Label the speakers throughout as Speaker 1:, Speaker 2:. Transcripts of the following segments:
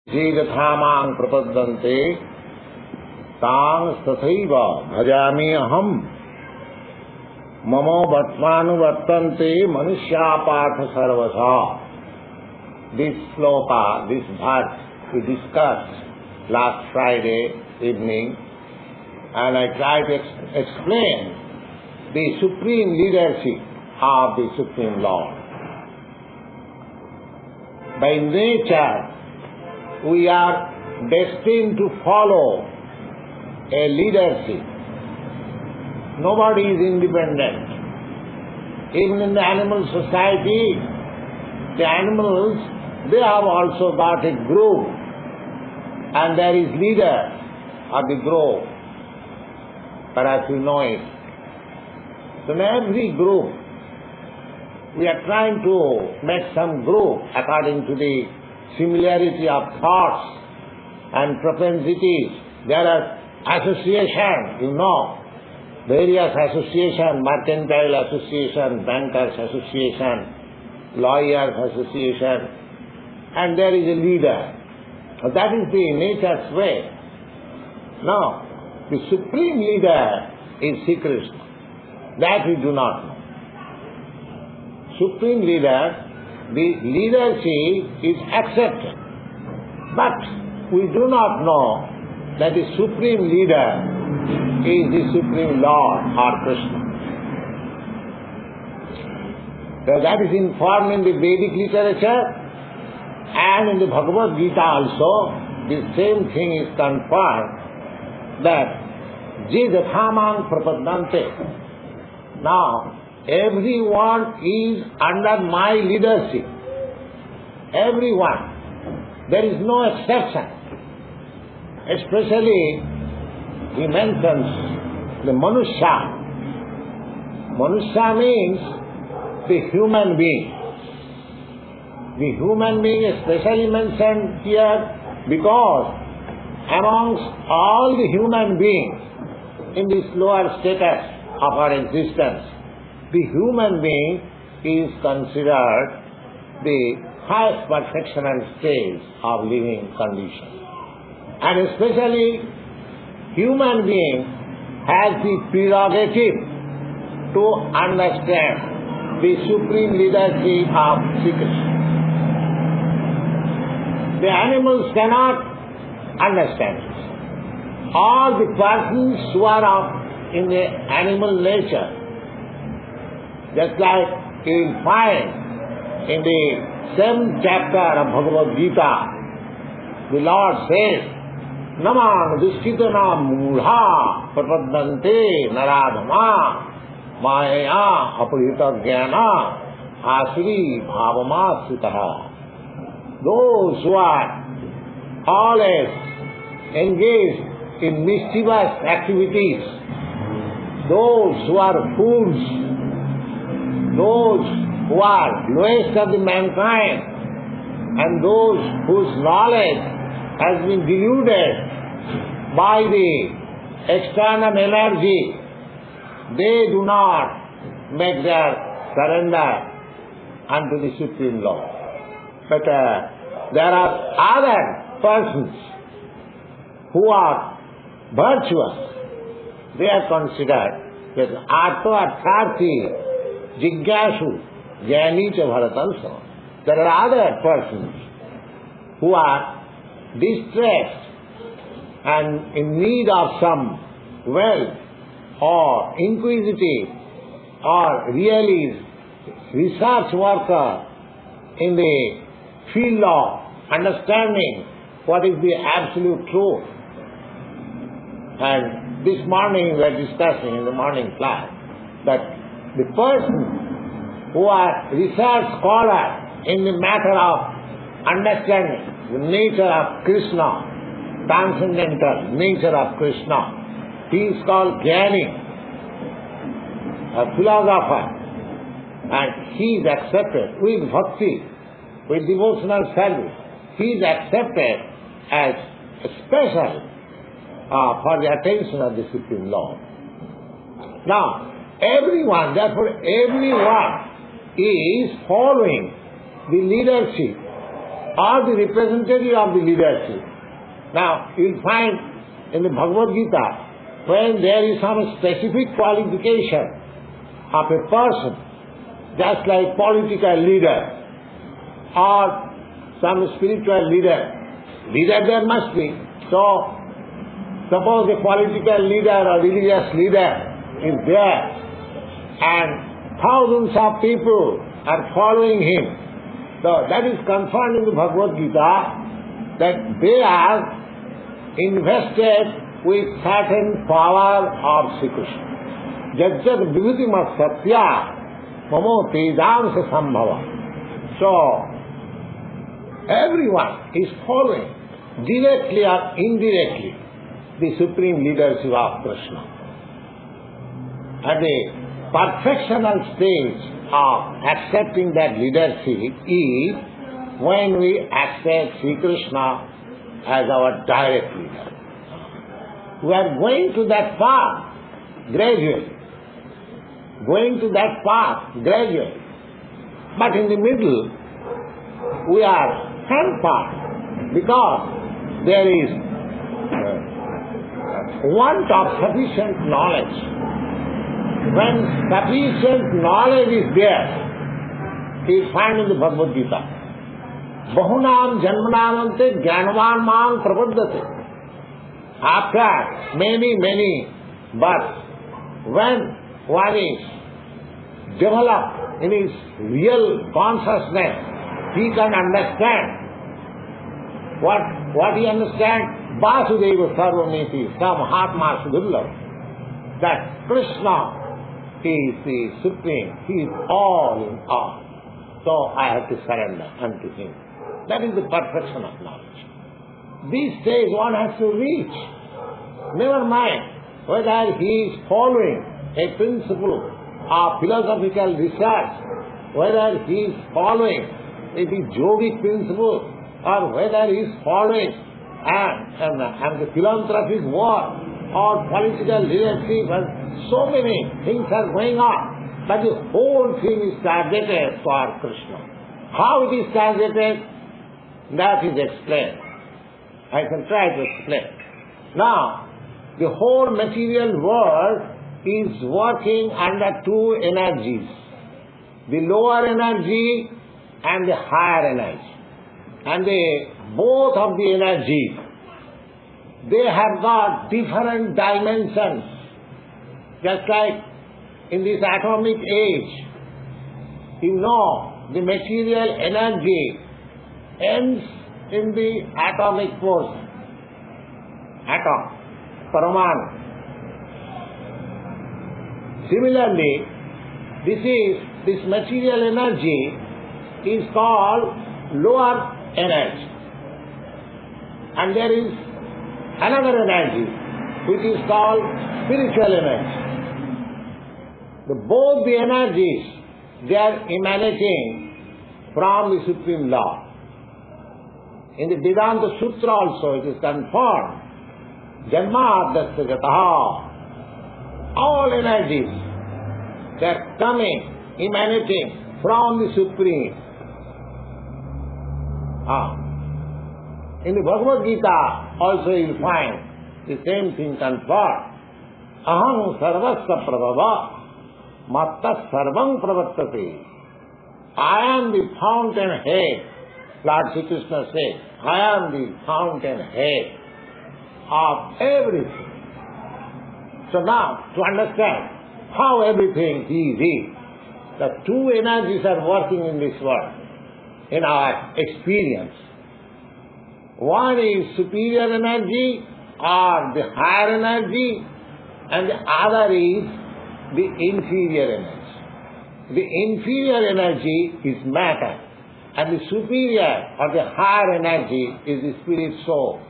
Speaker 1: Jigathamang prapaddante tang tathaiva bhajami aham mamo vatmanuvartante manushya partha sarvasa. This sloka, this verse we discussed last Friday evening, and I tried to explain the supreme leadership of the Supreme Lord. By nature, we are destined to follow a leadership. Nobody is independent. Even in the animal society, the animals, they have also got a group, and there is leader of the group. Perhaps you know it. So in every group, we are trying to make some group according to the similarity of thoughts and propensities. There are associations, you know, various associations, mercantile association, bankers association, lawyers association, and there is a leader. That is the nature's way. Now, the supreme leader is Sri Krishna. That we do not know. Supreme leader, the leadership is accepted. But we do not know that the supreme leader is the Supreme Lord or Krishna. So that is informed in the Vedic literature, and in the Bhagavad-gītā also the same thing is confirmed, that Jigathamang prapaddante. Now, everyone is under my leadership. Everyone. There is no exception. Especially, he mentions the Manusya. Manusya means the human being. The human being is especially mentioned here because amongst all the human beings in this lower status of our existence, the human being is considered the highest perfectional stage of living condition. And especially, human being has the prerogative to understand the supreme leadership of Sri Krishna. The animals cannot understand it. All the persons who are in the animal nature, just like you will find in the 7th chapter of Bhagavad-gītā, the Lord says, Namang duskitana mūঢ়ā prapaddante naradhama maya apurita jnana ŞrīmadBhāgavatam. Those who are always engaged in mischievous activities, those who are fools, those who are lowest of the mankind, and those whose knowledge has been deluded by the external energy, they do not make their surrender unto the Supreme Lord. But there are other persons who are virtuous. They are considered as Artho Artharthi, Jigyāsu, Jnāni-ca-bharatansa. There are other persons who are distressed and in need of some wealth or inquisitive or really research worker in the field of understanding what is the absolute truth. And this morning we are discussing in the morning class that the person who are research scholar in the matter of understanding the nature of Krishna, transcendental nature of Krishna, he is called Jnāni, a philosopher, and he is accepted with bhakti, with devotional service. He is accepted as special for the attention of the Supreme Lord. Now, everyone is following the leadership or the representative of the leadership. Now, you'll find in the Bhagavad Gita, when there is some specific qualification of a person, just like political leader or some spiritual leader there must be. So, suppose a political leader or religious leader is there and thousands of people are following him. So, that is confirmed in the Bhagavad Gita that they are invested with certain power of Sri Krishna. Jajjad vibhutima satya mamo tejamsa sambhava. So, everyone is following, directly or indirectly, the supreme leadership of Krishna. At the perfectional stage of accepting that leadership is when we accept Sri Krishna as our direct leader. We are going to that path gradually. But in the middle, we are hand-part because there is want of sufficient knowledge. When sufficient knowledge is there, we find in the Bhagavad Gita, Bahunam janmanamante jnanavan mang prapaddate. After many births, when one is developed in his real consciousness, he can understand. What he understands? Vasudeva Sarvamiti, some Mahatma Sudurlabha. That Krishna is the Supreme, he is all in all. So I have to surrender unto him. That is the perfection of knowledge. This stage one has to reach. Never mind whether he is following a principle of philosophical research, whether he is following the yogic principle, or whether he is following and the philanthropic work or political leadership, and so many things are going on. But the whole thing is targeted for Krishna. How it is targeted, that is explained. I can try to explain. Now, the whole material world is working under two energies, the lower energy and the higher energy. And both of the energies, they have got different dimensions. Just like in this atomic age, you know, the material energy ends in the atomic force, atom, paramanu. Similarly, this material energy is called lower energy. And there is another energy which is called spiritual energy. Both the energies, they are emanating from the Supreme Law. In the Vedanta Sutra also it is confirmed, Janmadasya Gataha, all energies, they are coming, emanating from the Supreme. In the Bhagavad Gita also you will find the same thing confirmed. Aham sarvasya prabhava matta sarvam pravartate. I am the fountainhead. Lord Sri Krishna says, I am the fountainhead of everything. So now, to understand how everything is, the two energies are working in this world, in our experience. One is superior energy or the higher energy, and the other is the inferior energy. The inferior energy is matter, and the superior or the higher energy is the spirit soul.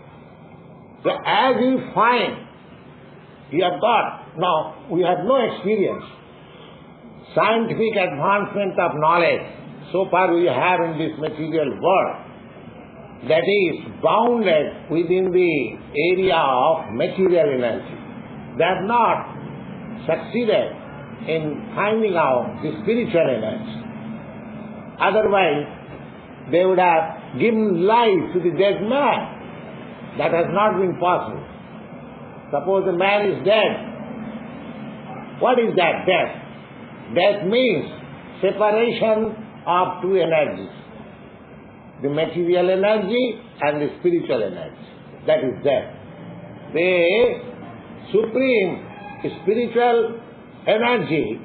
Speaker 1: So as you find, we have no experience. Scientific advancement of knowledge, so far we have in this material world, that is bounded within the area of material energy. They have not succeeded in finding out the spiritual energy. Otherwise, they would have given life to the dead man. That has not been possible. Suppose a man is dead. What is that? Death. Death means separation of two energies. The material energy and the spiritual energy. That is death. The supreme spiritual energy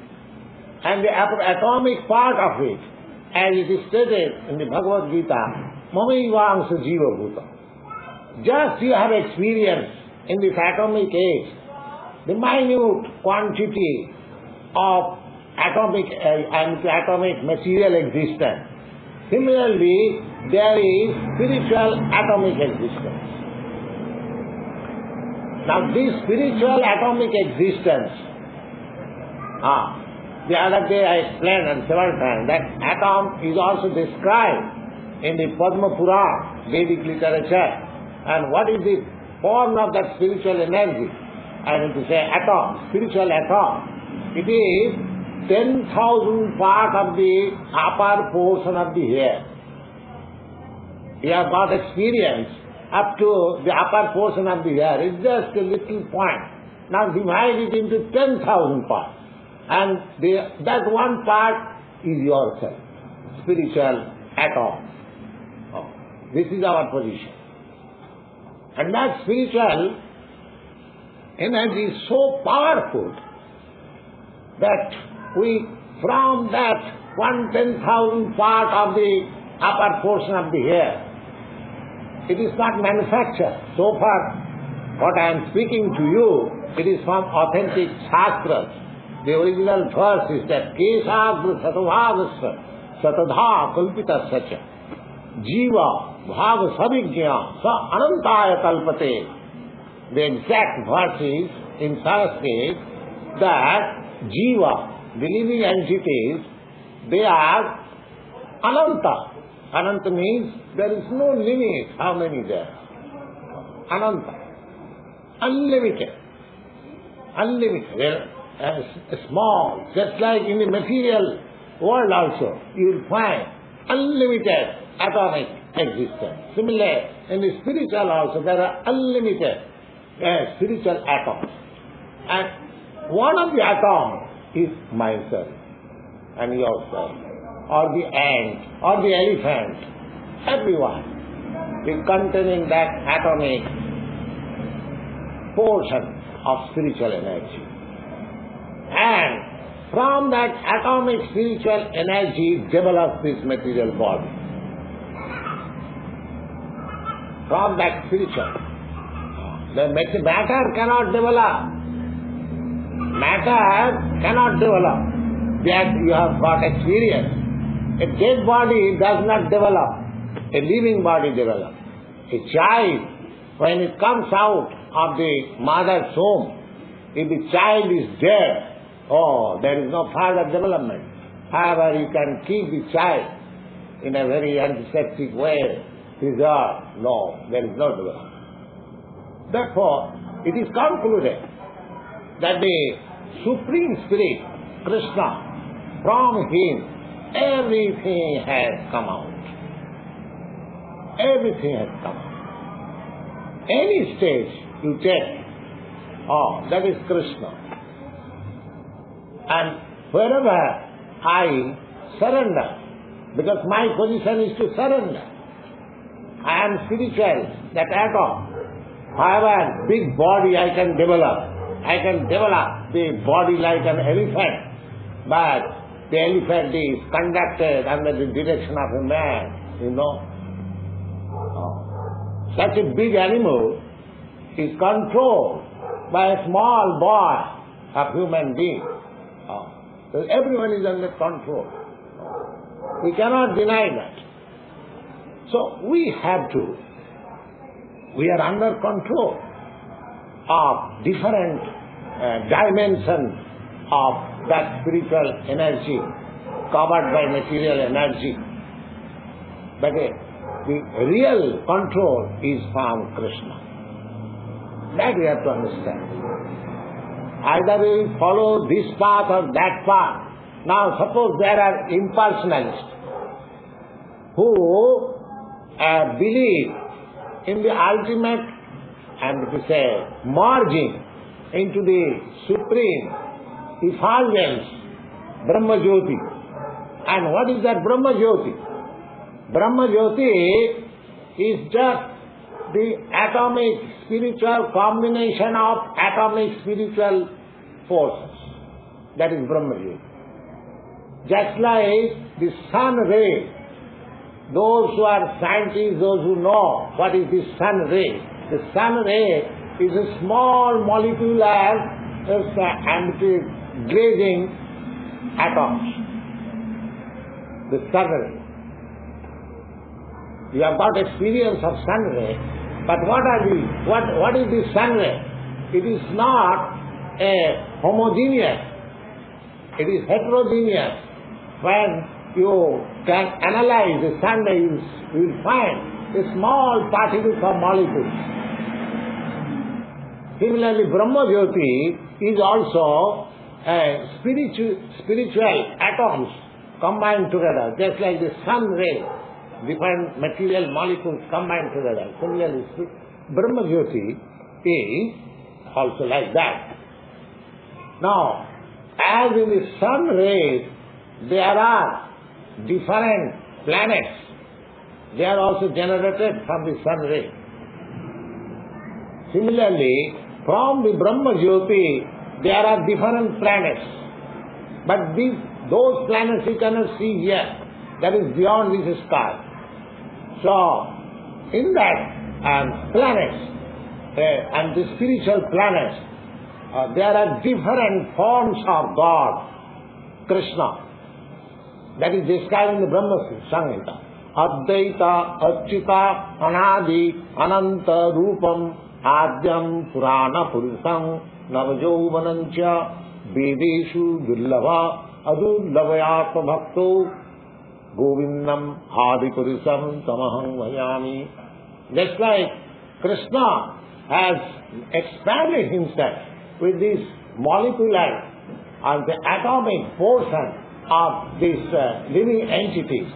Speaker 1: and the atomic part of it, as it is stated in the Bhagavad-gītā, Mamaivaṁsa Jiva Bhuta. Just you have experienced in this atomic age the minute quantity of atomic material existence. Similarly, there is spiritual atomic existence. Now this spiritual atomic existence, the other day I explained on several times that atom is also described in the Padma Purana, Vedic literature. And what is the form of that spiritual energy? I mean to say atom, spiritual atom. It is 10,000 part of the upper portion of the hair. You have got experience up to the upper portion of the hair. It's just a little point. Now divide it into 10,000 parts. And that one part is yourself, spiritual atom. This is our position. And that spiritual energy is so powerful that from that 1/10,000 part of the upper portion of the hair, it is not manufactured. So far, what I am speaking to you, it is from authentic Shastras. The original verse is that Keshagra Satavāgasya Satadha Kalpita Sacha Jiva Bhava Savijñā Sa Anantaya Kalpate. The exact verse is in Sanskrit that Jiva, the living entities, they are Ananta. Ananta means there is no limit how many there are. Ananta. Unlimited. Unlimited. Small. Just like in the material world also, you will find unlimited atomic existence. Similarly, in the spiritual also, there are unlimited spiritual atoms. And one of the atoms is myself and yourself, or the ant, or the elephant, everyone is containing that atomic portion of spiritual energy. And from that atomic spiritual energy develops this material body. From that spiritual. The matter cannot develop. Matter cannot develop. That you have got experience. A dead body does not develop. A living body develops. A child, when it comes out of the mother's womb, if the child is dead, there is no further development. However, you can keep the child in a very antiseptic way, preserved. No, there is no development. Therefore, it is concluded that the Supreme Spirit, Krishna, from Him, everything has come out. Everything has come out. Any stage you take, that is Krishna. And wherever I surrender, because my position is to surrender. I am spiritual, that atom. However, big body I can develop. I can develop the body like an elephant, but the elephant is conducted under the direction of a man, Such a big animal is controlled by a small boy, a human being. So everyone is under control. We cannot deny that. So we are under control of different dimensions of that spiritual energy covered by material energy. But the real control is from Krishna. That we have to understand. Either we follow this path or that path. Now suppose there are impersonalists who believe in the ultimate, and to say, merging into the supreme effulgence, Brahma Jyoti. And what is that Brahma Jyoti? Brahma Jyoti is just the atomic spiritual combination of atomic spiritual forces. That is Brahma Jyoti. Just like the sun ray, those who are scientists, those who know what is the sun ray, the sun ray is a small molecular anti-glazing atoms. The sun ray. You have got experience of sun ray, but what is the sun ray? It is not a homogeneous, it is heterogeneous. When you can analyze the sun ray, you will find a small particles of molecules. Similarly, Brahma Jyoti is also spiritual atoms combined together, just like the sun ray, different material molecules combined together. Similarly, Brahma Jyoti is also like that. Now, as in the sun rays, there are different planets. They are also generated from the sun ray. Similarly, from the Brahma Jyoti, there are different planets. But those planets you cannot see here. That is beyond this sky. So, in that planets and the spiritual planets, there are different forms of God, Krishna. That is described in the Brahma Samhita. Advaita, Achyuta, Anadi, Ananta, Rupam, Adyam, Purana, Purusam, Navajovanancha, Vedeshu, Dullava, Adullavayatta Bhakto, Govindam, Adipurusam, Tamaham Vayami. Just like Krishna has expanded himself with this molecular and the atomic portion of these living entities.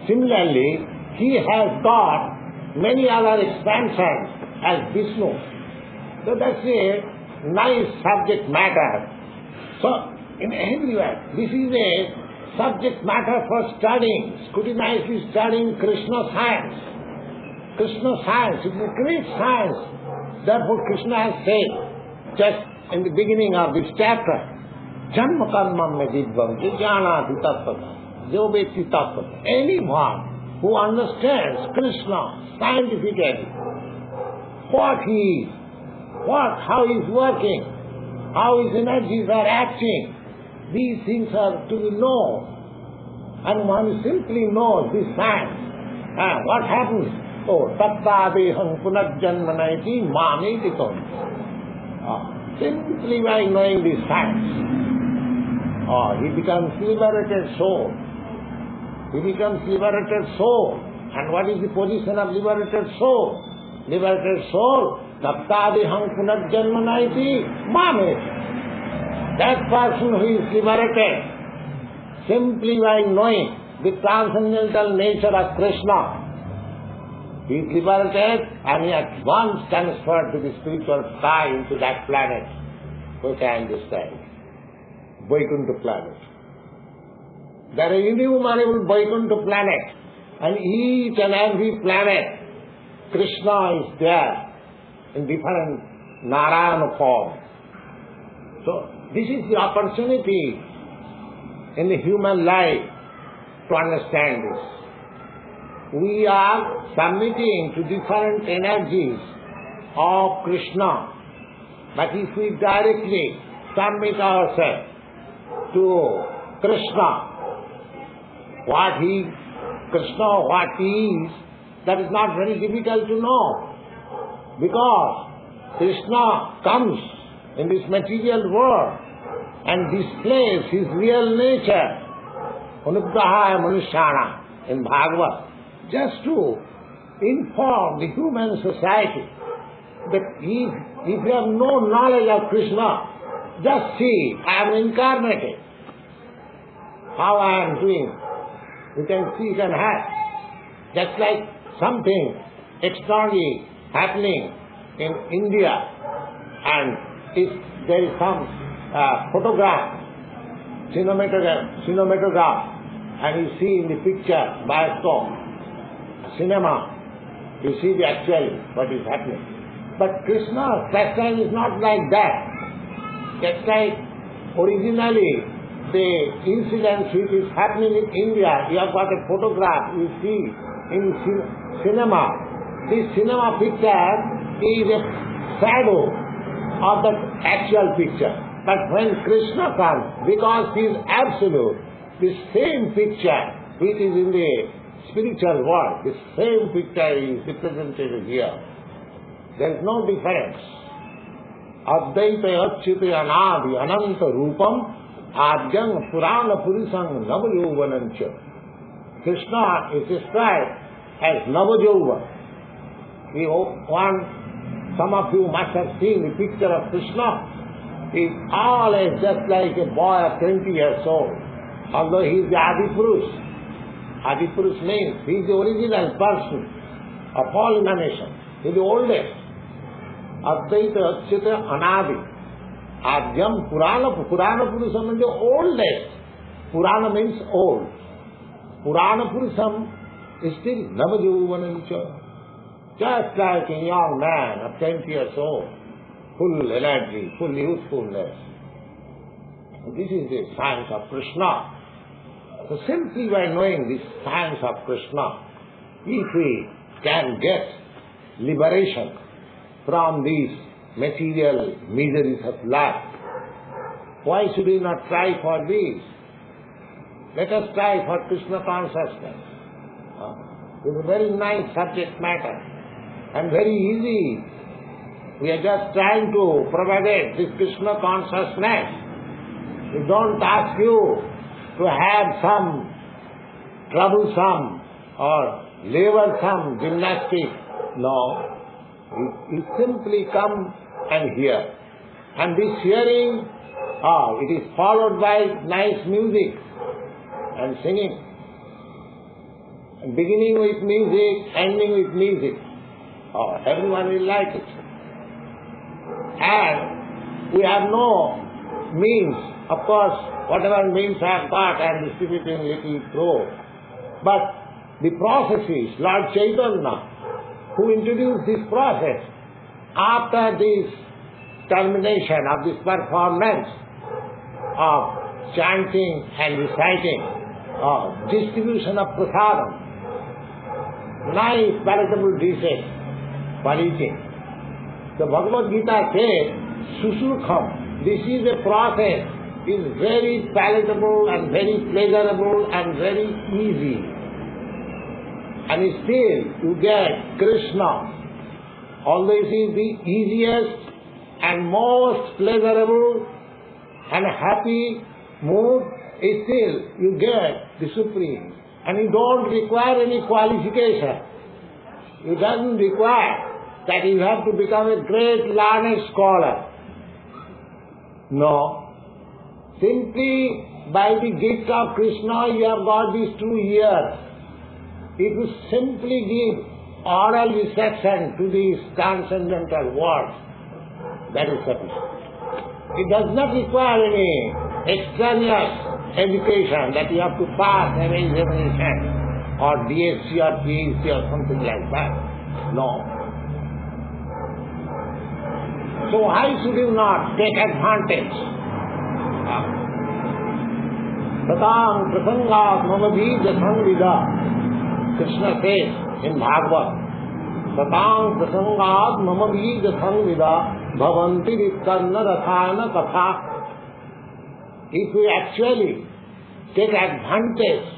Speaker 1: Similarly, he has got many other expansions as Vishnu. So that's a nice subject matter. So, in everywhere, this is a subject matter for studying, scrutinizing, studying Krishna science. Krishna science is a great science. Therefore, Krishna has said, just in the beginning of this chapter, Janma karma me dibbam, jnanati tattvata, joveti tattvata. Anyone who understands Krishna scientifically, what he is, how he is working, how his energies are acting, these things are to be known. And one simply knows this science. What happens? Oh, tattādeham punarjanmanaiti māmeti tom. Simply by knowing this science, he becomes liberated soul. He becomes liberated soul. And what is the position of liberated soul? Liberated soul, tattādeham punarjanmanaiti māmeti. That person who is liberated, simply by knowing the transcendental nature of Krishna, he is liberated and he at once transferred to the spiritual sky into that planet, which I understand, Vaikuntha planet. There are innumerable Vaikuntha planets, and each and every planet, Krishna is there in different Narayana form. So, this is the opportunity in the human life to understand this. We are submitting to different energies of Krishna, but if we directly submit ourselves to Krishna, what he is, that is not very difficult to know, because Krishna comes in this material world and displays his real nature, Anugrahaya Manushana, in Bhagavad, just to inform the human society that if you have no knowledge of Krishna, just see, I am incarnated. How I am doing. You can see, you can have. Just like something extraordinary happening in India, and if there is some photograph, cinematograph, and you see in the picture, bioscope, cinema, you see the actual what is happening. But Krishna's pastime is not like that. Just like originally the incident which is happening in India, you have got a photograph, you see in cinema. This cinema picture is a shadow of the actual picture. But when Krishna comes, because he is absolute, the same picture which is in the spiritual world, the same picture is represented here. There is no difference. Advaita achyuta anadi ananta rupam adyam purana purisam navayovanancha. Krishna is described as Navajova. Some of you must have seen the picture of Krishna. He is always just like a boy of 20 years old. Although he is the Adipurush. Adipurush means he is the original person of all emanation. He is the oldest. Advaita Achyuta Anadi. Adyam Purana Purusam means the oldest. Purana means old. Purana Purusam is still Navajovanancha. Just like a young man of 20 years old, full energy, full youthfulness. This is the science of Krishna. So simply by knowing this science of Krishna, if we can get liberation from these material miseries of life, why should we not try for these? Let us try for Krishna consciousness. It's a very nice subject matter and very easy. We are just trying to propagate this Krishna consciousness. We don't ask you to have some troublesome or laborsome gymnastics. No. You simply come and hear. And this hearing, it is followed by nice music and singing. And beginning with music, ending with music. Everyone will like it. And we have no means. Of course, whatever means I have got, I am distributing little through. But the processes, Lord Chaitanya, who introduced this process, after this termination of this performance of chanting and reciting, distribution of prasadam, nice palatable dishes for eating. The Bhagavad Gita says, Susurkham, this is a process, is very palatable and very pleasurable and very easy. And still you get Krishna. Although it is the easiest and most pleasurable and happy mood, still you get the Supreme. And you don't require any qualification. It doesn't require that you have to become a great learned scholar. No. Simply by the gift of Krishna you have got these 2 years. If you simply give oral reception to these transcendental words, that is sufficient. It does not require any extraneous education that you have to pass an examination or DSc or PhD or something like that. No. So why should you not take advantage? Satang prasangat mamabhija samvida. Krishna says in Bhagavad, Satang prasangat mamabhija samvida bhavanti vittanna rathana katha. If we actually take advantage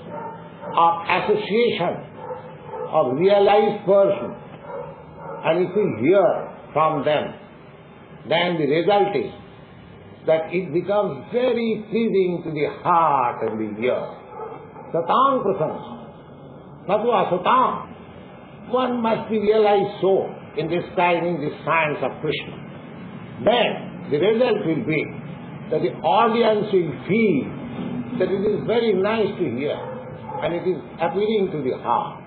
Speaker 1: of association of realized person, and if we hear from them, then the result is that it becomes very pleasing to the heart and the ear. Satang prasanga, natu asatang. One must be realized so in describing the science of Krishna. Then the result will be that the audience will feel that it is very nice to hear and it is appealing to the heart.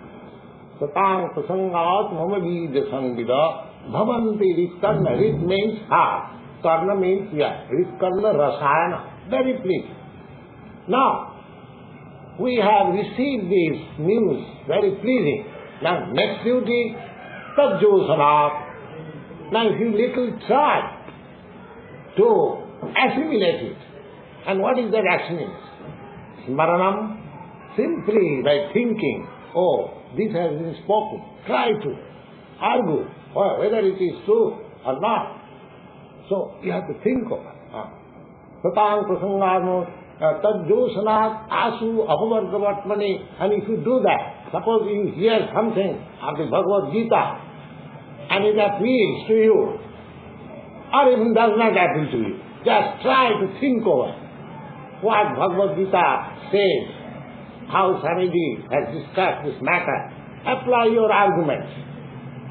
Speaker 1: satang prasangat mama vida sanvida bhavanti riskarna. Rit means heart, karna means riskarna rasayana. Very pleasing. Now, we have received this news, very pleasing. Now, next duty, tajjosanat. Now, if you little try to assimilate it, and what is that assimilation? Smaranam, simply by thinking, oh, this has been spoken. Try to argue whether it is true or not. So, you have to think of it. Satang prasangat tajjosanat asu apavargavatmani. And if you do that, suppose you hear something of the Bhagavad Gita and it appeals to you, or even does not appeal to you, just try to think over what Bhagavad Gita says, how Swamiji has discussed this matter. Apply your arguments,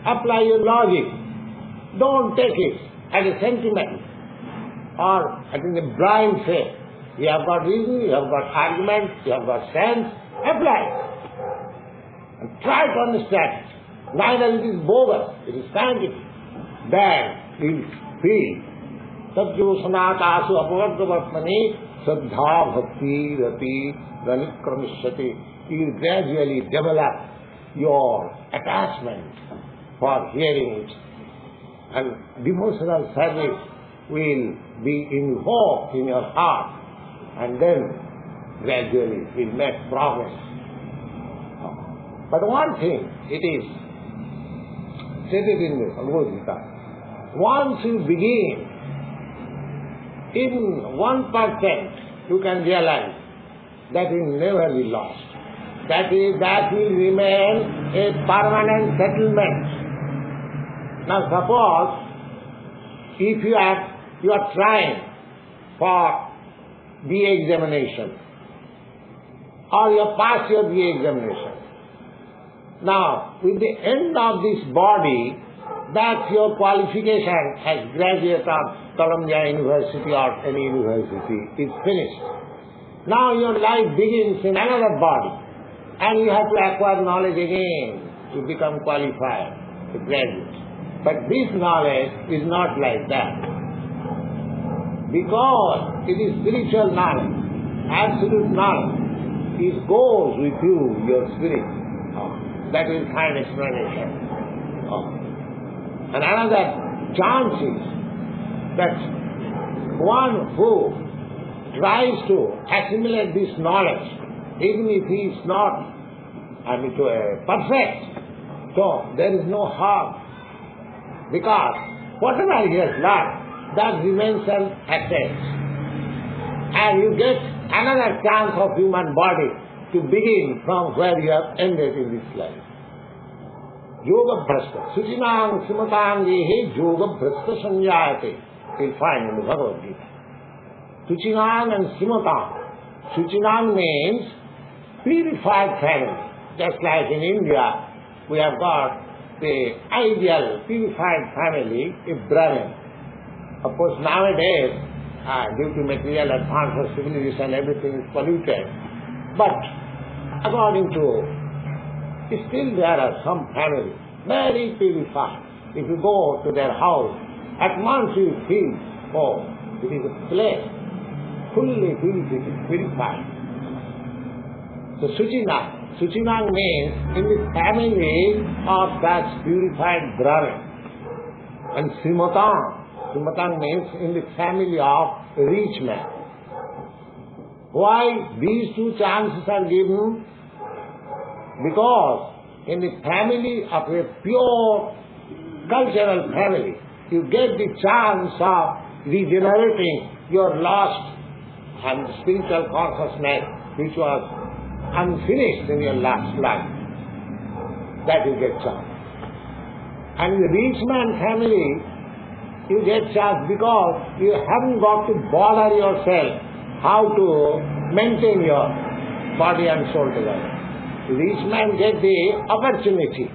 Speaker 1: apply your logic. Don't take it as a sentiment or as in a blind faith. You have got reason, you have got arguments, you have got sense, apply it. And try to understand it. Neither it is bogus, it is scientific. Then you will feel tajjosanat asu apavargavatmani saddha bhakti rati ranikramishati. You will gradually develop your attachment for hearing it. And devotional service will be invoked in your heart, and then gradually will make progress. But one thing it is stated in the Bhagavad Gita, once you begin, in 1% you can realize that will never be lost. That will remain a permanent settlement. Now suppose if you are trying for BA examination, or you have passed your BA examination. Now, with the end of this body, that's your qualification as graduate of Columbia University or any university is finished. Now your life begins in another body, and you have to acquire knowledge again to become qualified, to graduate. But this knowledge is not like that. Because it is spiritual knowledge, absolute knowledge. It goes with you, your spirit. That will find explanation. And another chance is that one who tries to assimilate this knowledge, even if he is not perfect, so there is no harm. Because whatever he has learned, that remains an asset. And you get another chance of human body to begin from where you have ended in this life. Yoga Bhrasta. Suchinang Simatangehe Yoga Bhrasta Sanjayate. You'll find in the Bhagavad Gita. Suchinang and Simatang. Suchinang means purified family. Just like in India, we have got the ideal purified family, a Brahmin. Of course, nowadays, due to material advance of civilization, everything is polluted. But according to, still there are some families, very purified. If you go to their house, at once you feel, oh, it is a place fully purified. So Suchinang means in the family of that purified Brahmin. And Simatang means in the family of a rich man. Why these two chances are given? Because in the family of a pure cultural family, you get the chance of regenerating your lost and spiritual consciousness which was unfinished in your last life. That you get chance. And in the rich man family, you get chance because you haven't got to bother yourself how to maintain your body and soul together. The rich man get the opportunity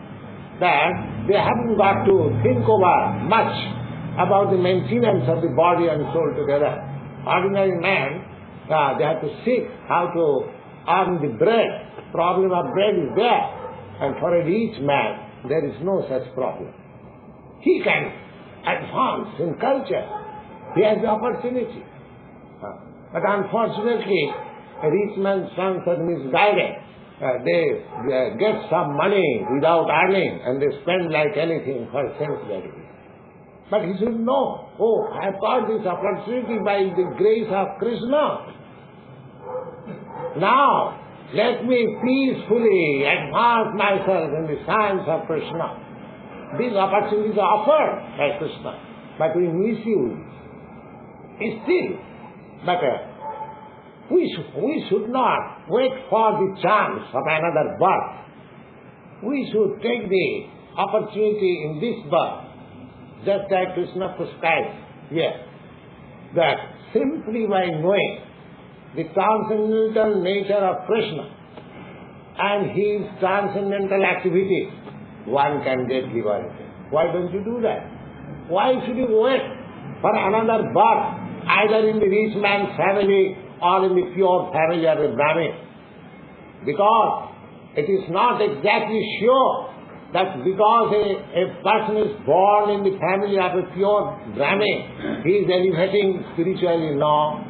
Speaker 1: that they haven't got to think over much about the maintenance of the body and soul together. Ordinary man, they have to seek how to earn the bread. Problem of bread is there. And for a rich man, there is no such problem. He can advance in culture. He has the opportunity. But unfortunately, a rich man's sons are misguided. They get some money without earning and they spend like anything for sense gratification. But he should know, oh, I have got this opportunity by the grace of Krishna. Now, let me peacefully advance myself in the science of Krishna. These opportunities are offered by Krishna, but we misuse it. Still, but we should not wait for the chance of another birth. We should take the opportunity in this birth, just like Krishna prescribes here, that simply by knowing the transcendental nature of Krishna and his transcendental activities, one can get liberated. Why don't you do that? Why should you wait for another birth, either in the rich man's family or in the pure family of a Brahmin? Because it is not exactly sure that because a person is born in the family of a pure Brahmin, he is elevating spiritually. No.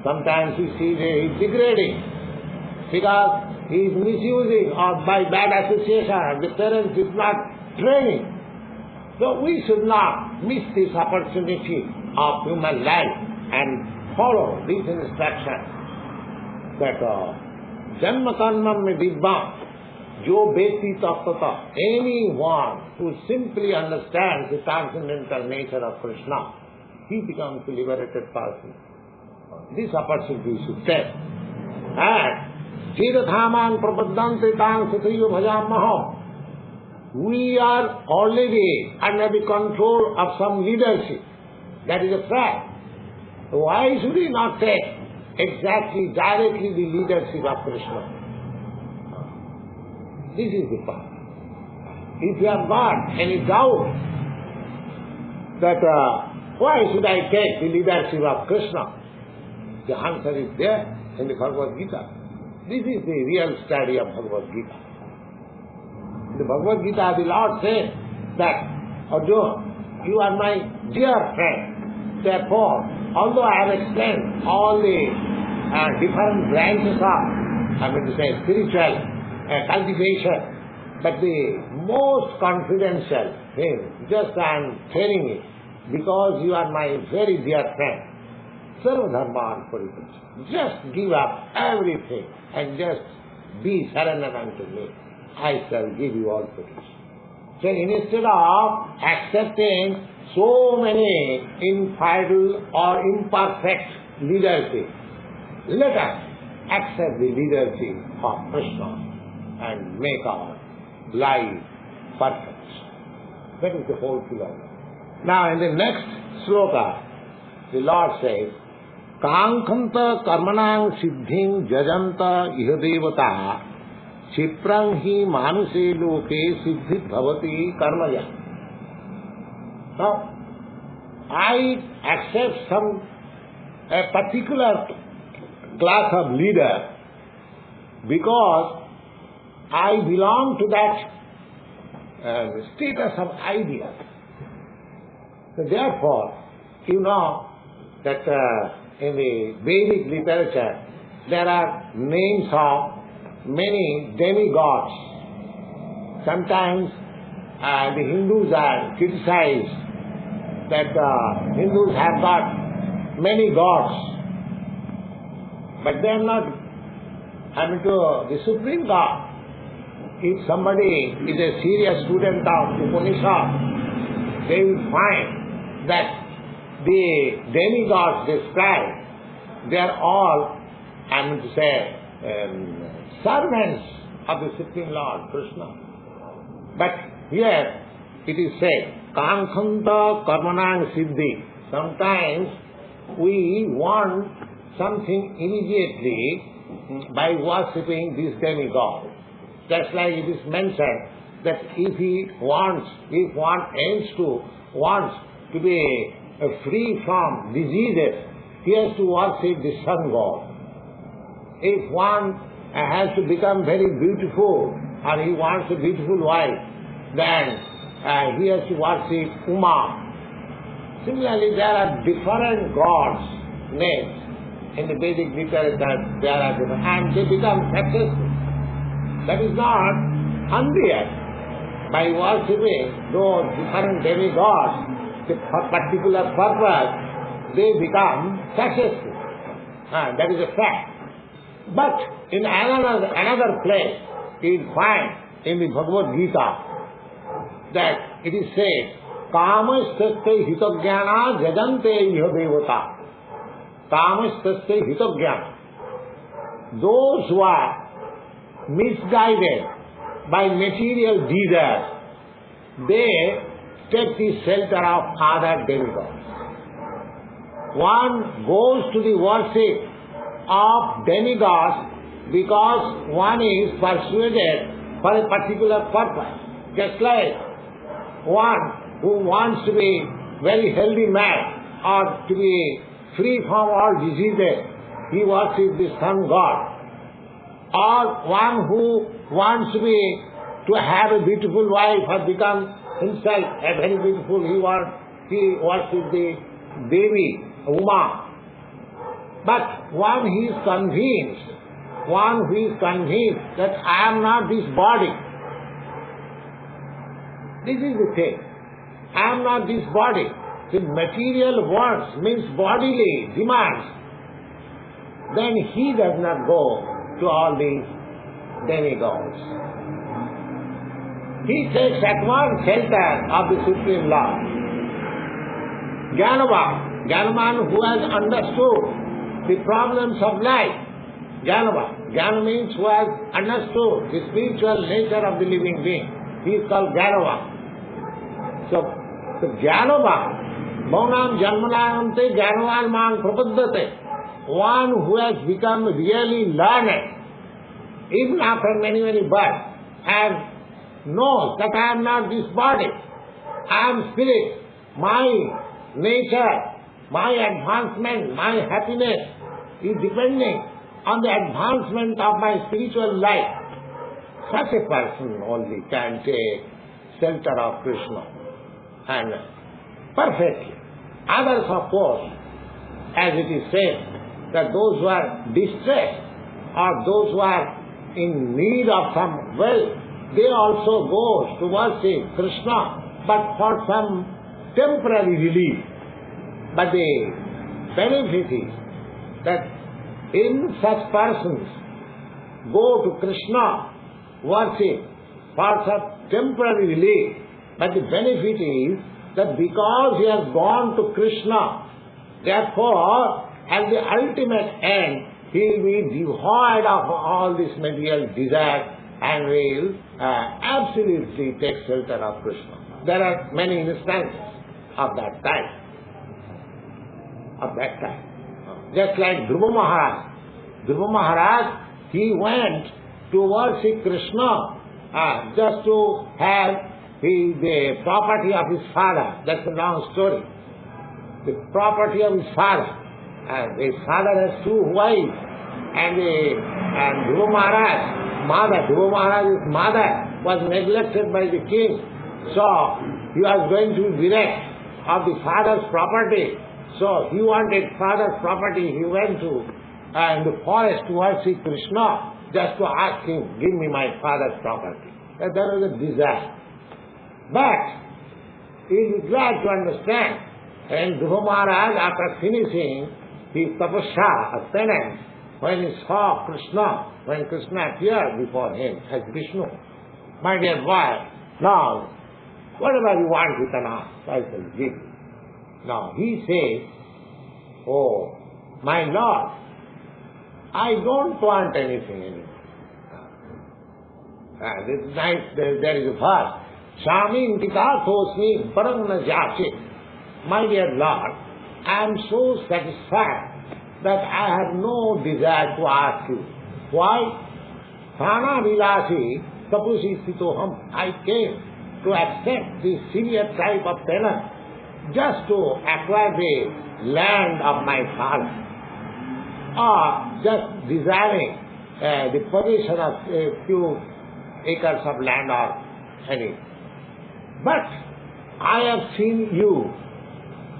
Speaker 1: Sometimes we see that he is degrading because he is misusing or by bad association. The parents is not training. So we should not miss this opportunity of human life and follow these instructions that Janma Karma me Dibbam Jo Beti Tattata. Anyone who simply understands the transcendental nature of Krishna, he becomes a liberated person. This opportunity we should take. And Chirathaman Prapaddante Tang Satyo Bhajamaham. We are already under the control of some leadership. That is a fact. Why should we not take exactly, directly the leadership of Krishna? This is the point. If you have got any doubt that why should I take the leadership of Krishna, the answer is there in the Bhagavad Gita. This is the real study of Bhagavad Gita. The Bhagavad Gita, the Lord says that, Arjuna, you are my dear friend. Therefore, although I have explained all the different branches of, spiritual cultivation, but the most confidential thing, just I am telling it, because you are my very dear friend. Sarva dharman parityajya. Just give up everything and just be surrendered unto me. I shall give you all protection. So instead of accepting so many infidelity or imperfect leadership, let us accept the leadership of Krishna and make our life perfect. That is the whole philosophy. Now in the next sloka, the Lord says, Kaṅkhanta karmanang siddhim jajanta iha devata Chiprang hi manuse loke siddhit bhavati karmaya. Now, I accept a particular class of leader because I belong to that status of idea. So therefore, you know that in the Vedic literature there are names of many demigods. Sometimes the Hindus are criticized that Hindus have got many gods, but they are not to the Supreme God. If somebody is a serious student of Upanishad, they will find that the demigods described, they are all, servants of the Supreme Lord, Krishna. But here it is said, Kaṅkhanta karmanang siddhi. Sometimes we want something immediately by worshipping this demigod. Just like it is mentioned that if one wants to be free from diseases, he has to worship the sun god. If one has to become very beautiful, or he wants a beautiful wife, then he has to worship Uma. Similarly, there are different gods names. In the Vedic literature, there are different, and they become successful. That is not unreal. By worshipping those different demigods, for particular purpose, they become successful. That is a fact. But in another place, you will find in the Bhagavad Gita that it is said, Kamastasya hitogyana jajante iha devata. Kamastasya hitogyana. Those who are misguided by material desires, they take the shelter of other demigods. One goes to the worship of demigods because one is persuaded for a particular purpose. Just like one who wants to be very healthy man or to be free from all diseases, he worships the sun god. Or one who wants to have a beautiful wife or become himself a very beautiful, he worships the Devi, Uma. But one who is convinced that I am not this body. This is the thing. I am not this body. The material wants, means bodily demands. Then he does not go to all these demigods. He takes at once shelter of the Supreme Lord. Jnanavan who has understood the problems of life. Jnana means who has understood the spiritual nature of the living being. He is called Jnanavan. So Jnanavan, Maunam Janmanante Jnanavan man prapaddate. One who has become really learned, even after many births, and knows that I am not this body, I am spirit, my nature, my advancement, my happiness is depending on the advancement of my spiritual life. Such a person only can take shelter of Krishna, and perfectly. Others, of course, as it is said, that those who are distressed or those who are in need of some wealth, they also go to worship Krishna, but for some temporary relief. But the benefit is that in such persons go to Krishna, worship for some temporary relief. But the benefit is that because he has gone to Krishna, therefore at the ultimate end, he will be devoid of all this material desire and will absolutely take shelter of Krishna. There are many instances of that type. Just like Dhruva Maharaj. Dhruva Maharaj, he went to worship Krishna just to have the property of his father. That's a long story. The property of his father. His father has two wives, and Dhruva Maharaj's mother was neglected by the king. So he was going to be bereft of the father's property. So he wanted father's property. He went to the forest to worship Krishna just to ask him, give me my father's property. That was a desire. But he is glad to understand. And Dhruva Maharaj, after finishing his tapasya, a penance, when he saw Krishna, when Krishna appeared before him as Vishnu, my dear boy, now, whatever you want you can ask, I shall give you. Now, he says, oh, my Lord, I don't want anything anymore. This is nice, there is a verse, Shami intika thosmi parang na jachit. My dear Lord, I am so satisfied that I have no desire to ask you. Why? Prana vilasi tapusi sitoham. I came to accept this severe type of penance just to acquire the land of my father, or just desiring the possession of a few acres of land or any. But I have seen you.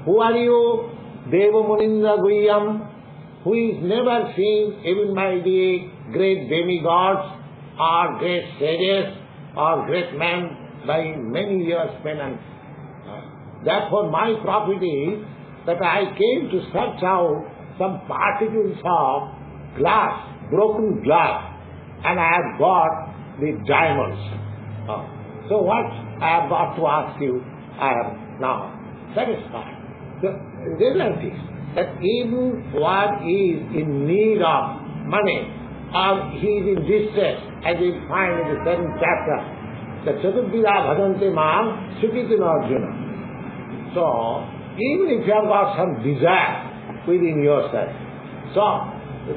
Speaker 1: Who are you? Deva Munindra Guhyam, who is never seen even by the great demigods or great sages or great men by many years penance. Therefore my profit is that I came to search out some particles of glass, broken glass, and I have got the diamonds. So what I have got to ask you, I am now satisfied. The result is that even one is in need of money or he is in distress, as we find in the 7th chapter, the Chaturvida bhajante mam ＳrīCaitanyacaritāmṛta. So, even if you have got some desire within yourself, so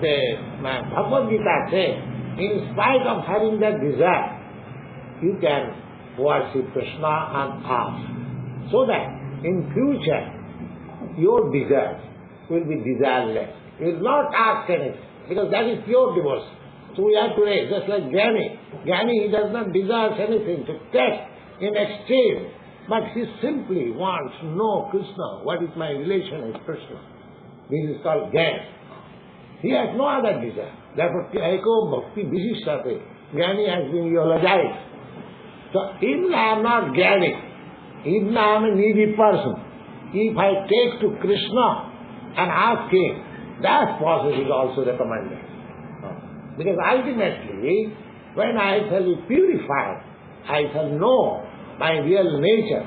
Speaker 1: the Bhagavad-gītā says, in spite of having that desire, you can worship Krishna and ask, so that in future your desires will be desireless. You will not ask anything, because that is pure devotion. So we have to raise, just like Jnani. Jnani, he does not desire anything to take in exchange, but he simply wants to know Krishna, what is my relation with Krishna. This is called Jnana. He has no other desire. Therefore, Eko Bhakti Vishishtate, Jnani has been eulogized. So even I am not Jnani, even I am a needy person, if I take to Krishna and ask him, that process is also recommended. Because ultimately, when I shall be purified, I shall know my real nature,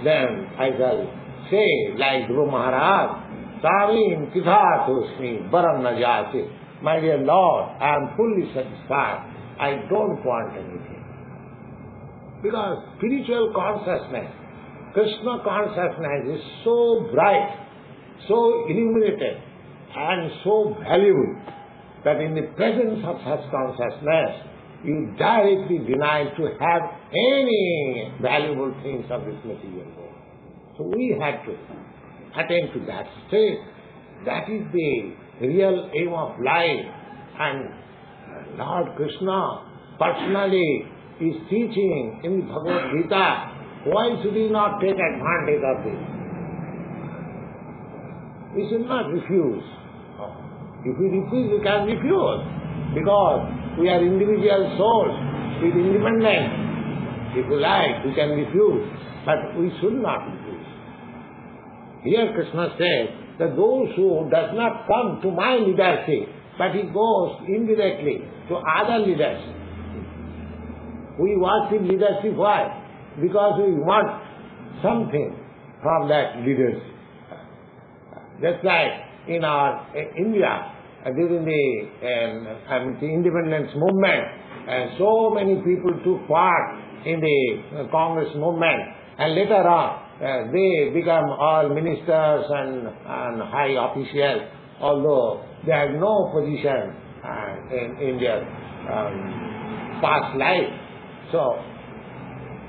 Speaker 1: then I shall say, like Guru Maharaj, Savin Kithatosmi Baram Najati, my dear Lord, I am fully satisfied. I don't want anything. Because spiritual consciousness, Krishna consciousness is so bright, so illuminated, and so valuable, that in the presence of such consciousness, you directly deny to have any valuable things of this material world. So we have to attain to that state. That is the real aim of life. And Lord Krishna personally is teaching in the Bhagavad-gītā, why should we not take advantage of this? We should not refuse. If we refuse, we can refuse, because we are individual souls with independence. If we like, we can refuse, but we should not refuse. Here Krishna says that those who does not come to my leadership, but he goes indirectly to other leaders. We worship leadership, why? Because we want something from that leadership. Just like in our India, during the independence movement, so many people took part in the Congress movement, and later on they become all ministers and high officials, although they had no position in their past life. So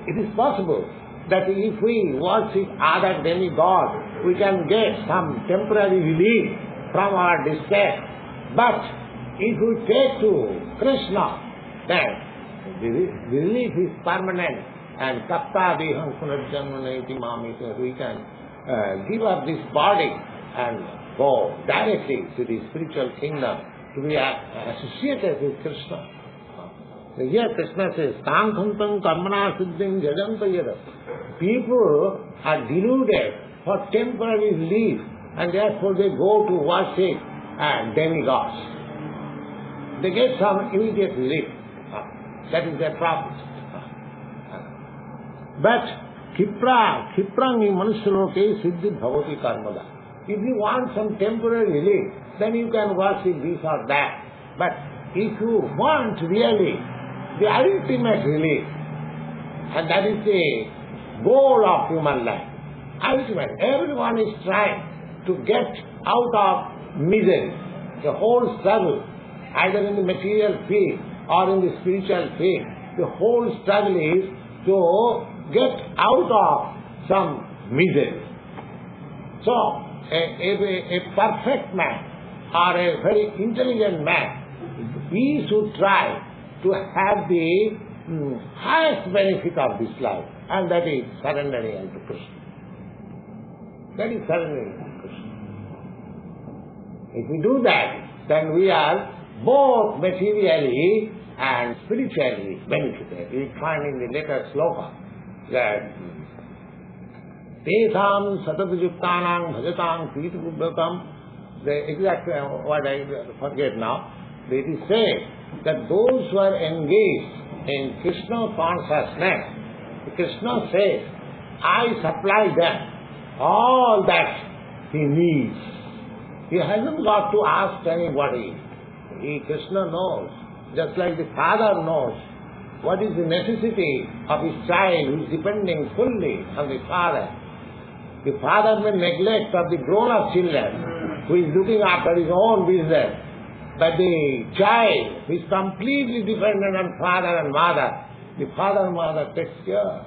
Speaker 1: it is possible that if we worship other demigods, we can get some temporary relief from our distress. But if we take to Krishna, then the relief is permanent. And kapta deham punarjanmanaiti mamita, we can give up this body and go directly to the spiritual kingdom to be associated with Krishna. So here Krishna says, Tankhantam karmana siddhim jajanta yada. People are deluded for temporary relief, and therefore they go to worship demigods. They get some immediate relief. That is their profit. But Kiprangi Manusaloke Siddhi Bhavati Karmada. If you want some temporary relief, then you can worship this or that. But if you want really the ultimate relief, and that is the goal of human life, ultimate, everyone is trying to get out of misery. The whole struggle, either in the material field or in the spiritual field, the whole struggle is to get out of some misery. So, a perfect man or a very intelligent man, he should try to have the highest benefit of this life, and that is surrendering unto Krishna. That is surrendering unto Krishna. If we do that, then we are both materially and spiritually benefited. We find in the later sloka that Tesam satatayuktanam bhajatam pritapubhakam, the exact what I forget now, it is said that those who are engaged in Krishna consciousness, Krishna says, I supply them all that he needs. He hasn't got to ask anybody. Krishna knows, just like the father knows what is the necessity of his child who is depending fully on the father. The father may neglect of the grown-up children who is looking after his own business, but the child who is completely dependent on father and mother, the father and mother takes care.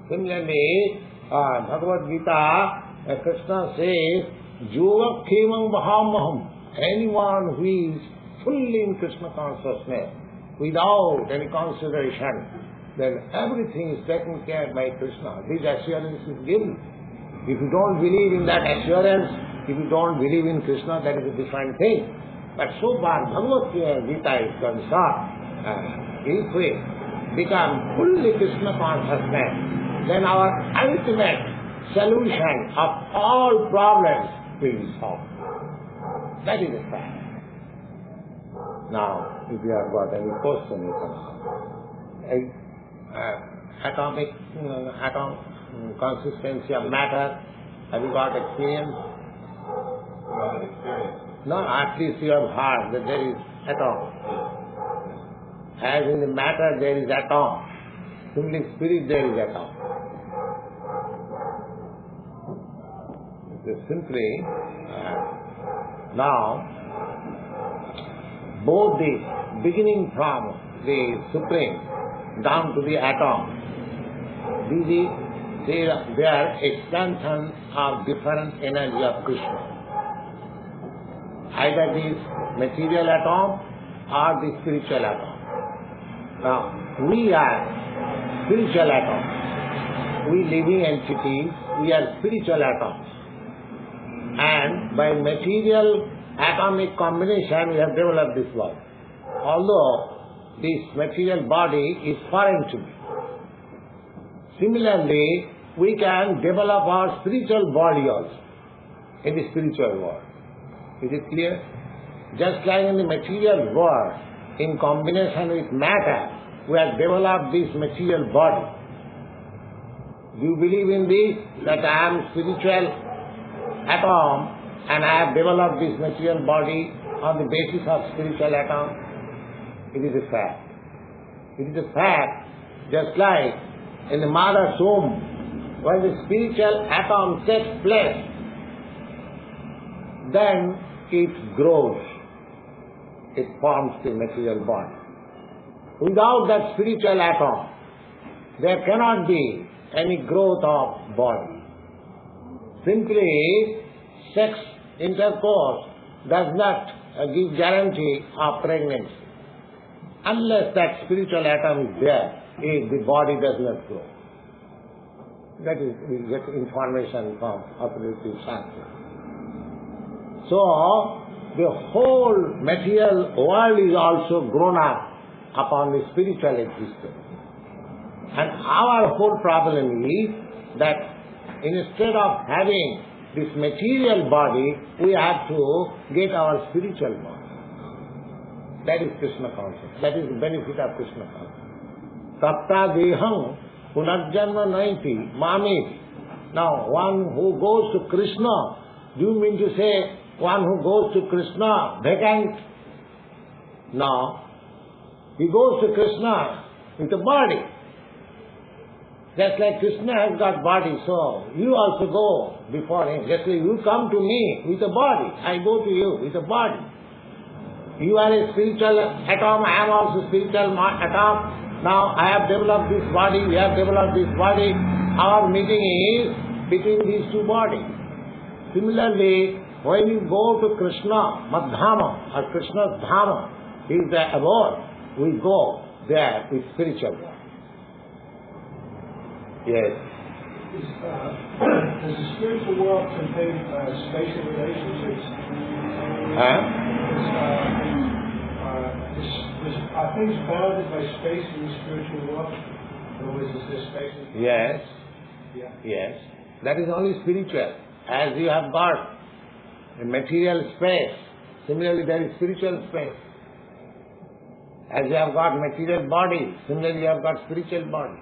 Speaker 1: Similarly, Bhagavad-gītā, Krishna says, Yoga Khemam Mahamaham. Anyone who is fully in Krishna consciousness, without any consideration, then everything is taken care by Krishna. This assurance is given. If you don't believe in that assurance, if you don't believe in Krishna, that is a different thing. But so far, Bhagavad-gītā is concerned, if we become fully Krishna consciousness, then our ultimate solution of all problems will be solved. That is a fact. Now, if you have got any question, you can ask. Atom consistency of matter, have you got experience? No, at least you have heard that there is atom. As in the matter there is atom, simply spirit there is atom. Simply, now, both the beginning from the Supreme down to the atom, they are extensions of different energy of Krishna. Either this material atom or the spiritual atom. Now, we are spiritual atoms. We living entities, we are spiritual atoms. And by material atomic combination, we have developed this world. Although this material body is foreign to me. Similarly, we can develop our spiritual body also in the spiritual world. Is it clear? Just like in the material world, in combination with matter, we have developed this material body. Do you believe in this? That I am spiritual atom and I have developed this material body on the basis of spiritual atom? It is a fact. It is a fact, just like in the mother's womb, when the spiritual atom takes place, then it grows. It forms the material body. Without that spiritual atom, there cannot be any growth of body. Simply, sex intercourse does not give guarantee of pregnancy. Unless that spiritual atom is there, the body does not grow. That is, we get information from authoritative science. So, the whole material world is also grown up upon the spiritual existence. And our whole problem is that instead of having this material body, we have to get our spiritual body. That is Krishna consciousness. That is the benefit of Krishna consciousness. Tapta deham punarjanma naiti mamiti. Now, one who goes to Krishna, do you mean to say one who goes to Krishna vacant? No. He goes to Krishna with a body. Just like Krishna has got body, so you also go before him. Just like you come to me with a body, I go to you with a body. You are a spiritual atom, I am also spiritual atom. Now I have developed this body, we have developed this body. Our meeting is between these two bodies. Similarly, when you go to Krishna, Madhama, or Krishna's Dhama, he is the abode, we go. there with spiritual body. Yes.
Speaker 2: Does the spiritual world contain spatial relationships? Are things bounded by space in the spiritual world? Or is there space?
Speaker 1: Yes.
Speaker 2: Yeah.
Speaker 1: Yes. That is only spiritual. As you have got a material space, similarly there is spiritual space. As you have got material body, similarly you have got spiritual body.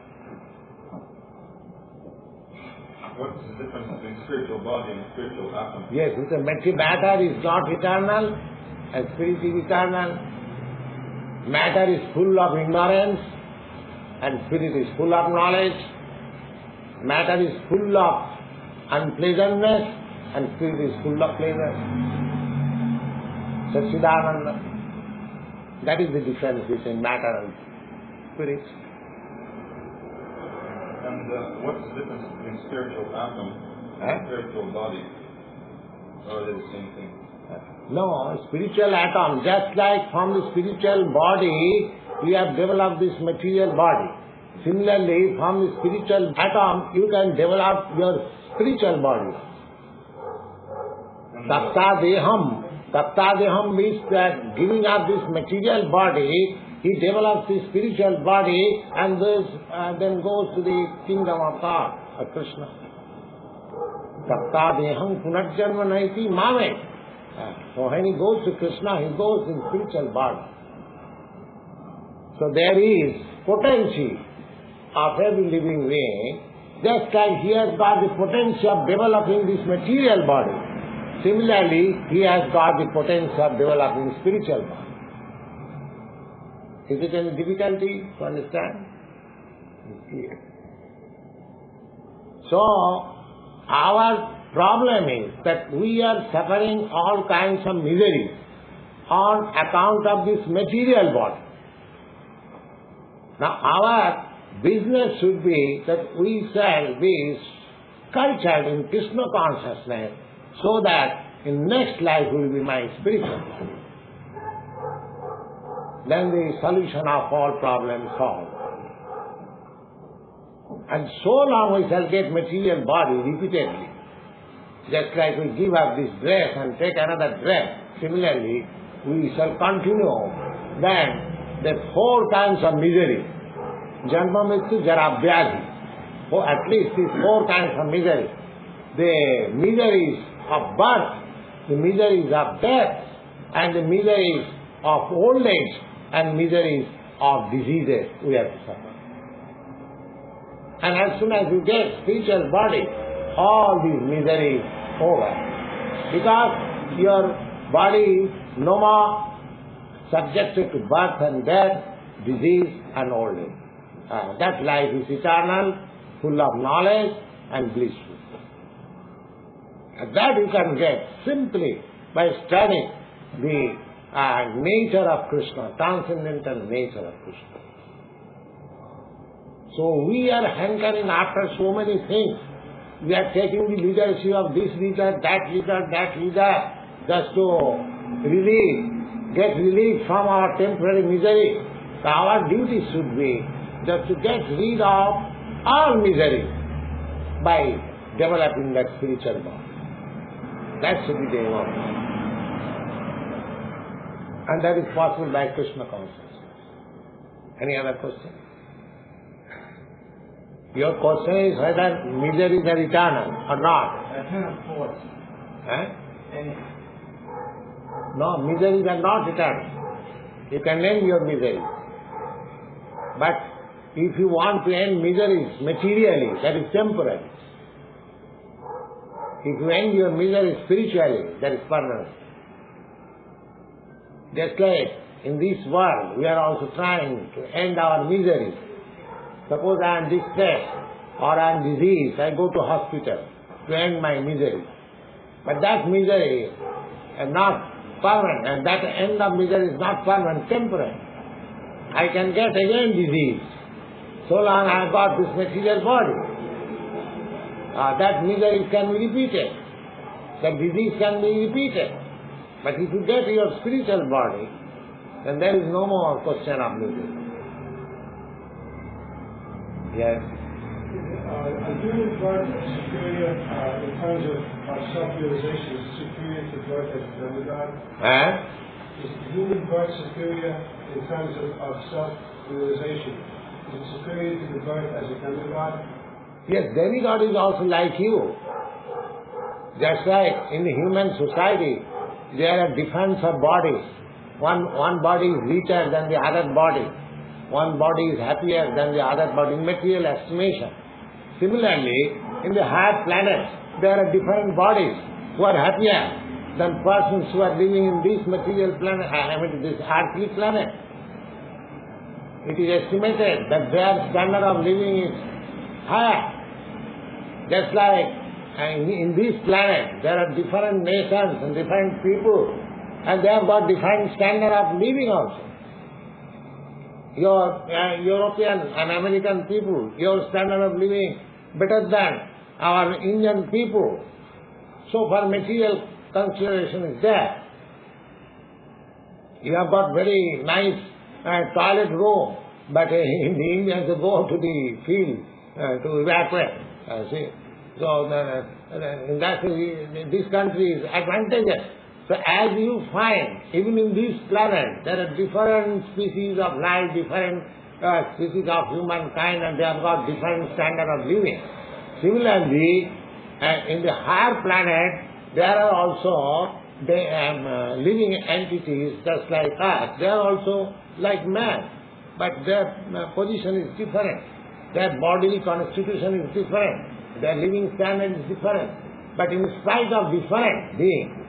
Speaker 3: What is the difference between spiritual body and spiritual atom?
Speaker 1: Yes, because matter is not eternal and spirit is eternal. Matter is full of ignorance and spirit is full of knowledge. Matter is full of unpleasantness and spirit is full of pleasure. Satchidananda. That is the difference between matter and spirit.
Speaker 3: And what's the difference between spiritual atom and spiritual body? Or are they the same thing?
Speaker 1: No, spiritual atom, just like from the spiritual body, you have developed this material body. Similarly, from the spiritual atom, you can develop your spiritual body. Taptadeham means that giving up this material body, he develops his spiritual body and then goes to the kingdom of God, of Krishna. Taptadeham punarjanma naiti mame. So when he goes to Krishna, he goes in spiritual body. So there is potency of every living being, just like he has got the potential of developing this material body. Similarly, he has got the potential of developing spiritual body. Is it any difficulty to understand? It's clear. So, our problem is that we are suffering all kinds of misery on account of this material body. Now, our business should be that we shall be cultured in Krishna consciousness so that in next life will be my spiritual body. Then the solution of all problems solved. And so long we shall get material body repeatedly. Just like we give up this dress and take another dress, similarly we shall continue then the 4 kinds of misery. Janma mrityu jara vyadhi. Oh, at least these 4 kinds of misery. The miseries of birth, the miseries of death, and the miseries of old age, and miseries of diseases we have to suffer. And as soon as you get spiritual body, all these miseries over. Because your body is no more subjected to birth and death, disease and old age. That life is eternal, full of knowledge and blissful. And that you can get simply by studying the nature of Krishna, transcendental nature of Krishna. So we are hankering after so many things. We are taking the leadership of this leader, that leader, just to get relief from our temporary misery. So our duty should be just to get rid of all misery by developing that spiritual body. That should be the aim of life. And that is possible by Krishna consciousness. Any other question? Your question is whether miseries are eternal or not.
Speaker 2: Eternal force.
Speaker 1: No, miseries are not eternal. You can end your miseries. But if you want to end miseries materially, that is temporary. If you end your miseries spiritually, that is permanent. Just like in this world, we are also trying to end our miseries. Suppose I am distressed or I am diseased, I go to hospital to end my misery. But that misery is not permanent, and that end of misery is not permanent, temporary. I can get again disease, so long I have got this material body. That misery can be repeated, that disease can be repeated. But if you get your spiritual body, then there is no more question of misery. Yes.
Speaker 2: A human birth superior in terms of self-realization is superior to birth as a demigod? Is the human birth superior in terms of self-realization? Is it superior to the birth as a demigod?
Speaker 1: Yes, demigod is also like you. Just like in the human society, there are difference of bodies. One body is richer than the other body. One body is happier than the other body in material estimation. Similarly, in the higher planets, there are different bodies who are happier than persons who are living in this material planet, this earthly planet. It is estimated that their standard of living is higher. Just like in this planet, there are different nations and different people, and they have got different standard of living also. Your European and American people, your standard of living better than our Indian people. So for material consideration is there. You have got very nice toilet room, but in the Indians they go to the field to evacuate. See? So in that this country is advantageous. So as you find, even in this planet, there are different species of life, different species of humankind, and they have got different standard of living. Similarly, in the higher planet, there are also living entities just like us. They are also like man, but their position is different. Their bodily constitution is different. Their living standard is different. But in spite of different being,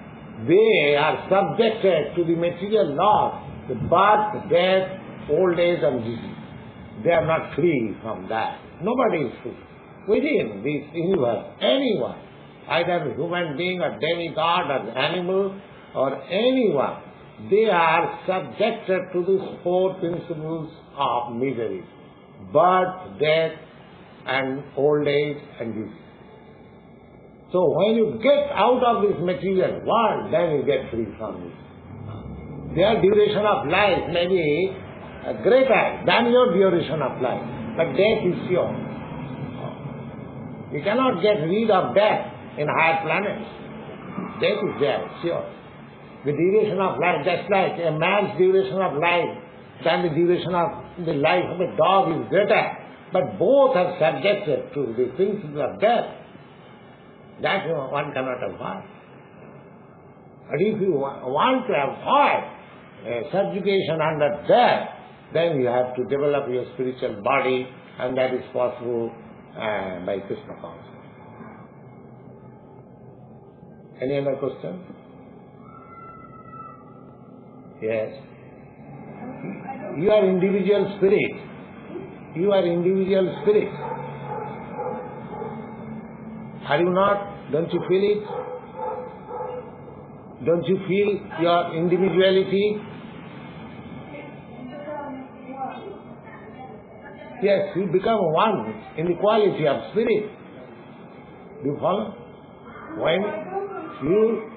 Speaker 1: they are subjected to the material laws, the birth, death, old age and disease. They are not free from that. Nobody is free. Within this universe, anyone, either human being or demigod or animal or anyone, they are subjected to these four principles of misery: birth, death and old age and disease. So when you get out of this material world, then you get free from this. Their duration of life may be greater than your duration of life, but death is sure. You cannot get rid of death in higher planets. Death is there, sure. The duration of life, just like a man's duration of life than the duration of the life of a dog is greater, but both are subjected to the principle of death. That one cannot avoid. But if you want to avoid subjugation under death, then you have to develop your spiritual body, and that is possible by Krishna Consciousness. Any other question? Yes. You are individual spirit. You are individual spirit. Are you not? Don't you feel it? Don't you feel your individuality? Yes, you become one in the quality of spirit. Do you follow? When you...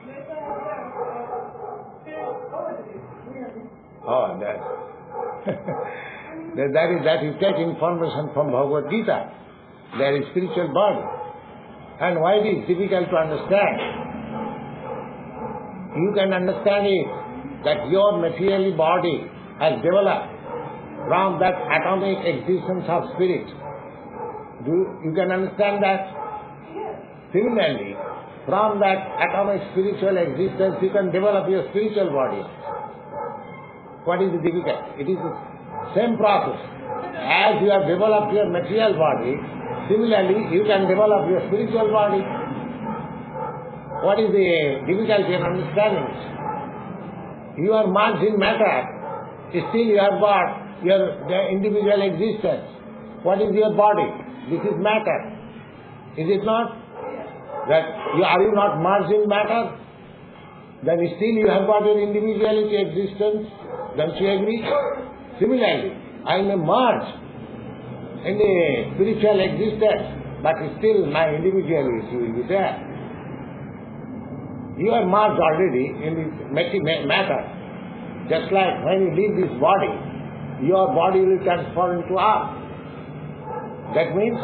Speaker 1: Oh, that is take information from Bhagavad-gītā. There is spiritual body. And why it is difficult to understand? You can understand it, that your material body has developed from that atomic existence of spirit. You can understand that? Similarly, from that atomic spiritual existence, you can develop your spiritual body. What is the difficulty? It is the same process. As you have developed your material body, similarly, you can develop your spiritual body. What is the difficulty in understanding it? You are merged in matter. Still you have got your individual existence. What is your body? This is matter. Is it not? Are you not merged in matter? Then still you have got your individuality existence. Don't you agree? Similarly, I may merge in the spiritual existence, but still my individuality will be there. You are merged already in the matter. Just like when you leave this body, your body will transform into earth. That means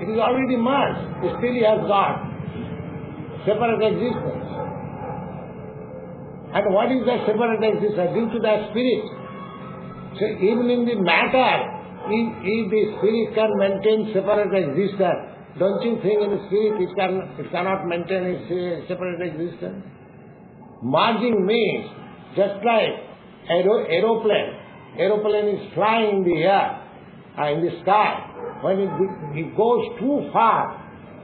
Speaker 1: it is already merged. Still he has got separate existence. And what is that separate existence? Due to the spirit. So even in the matter, if the spirit can maintain separate existence, don't you think in the spirit it cannot maintain its separate existence? Merging means just like aeroplane. Aeroplane is flying in the air, in the sky. When it goes too far,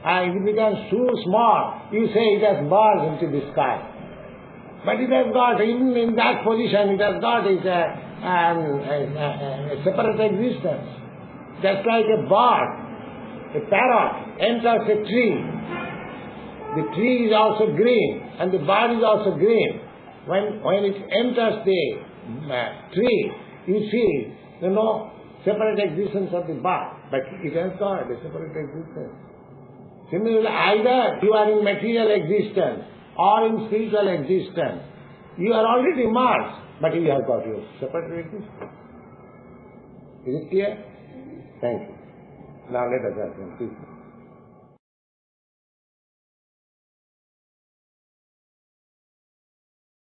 Speaker 1: and it becomes too small, you say it has merged into the sky. But it has got, even in that position, it has got its a separate existence. Just like a bird, a parrot enters a tree. The tree is also green and the bird is also green. When it enters the tree, you see, separate existence of the bird, but it has got a separate existence. Similarly, either you are in material existence or in spiritual existence, you are already merged, but you have got your separate existence. Is it clear? Thank you. Now let us ask him, please.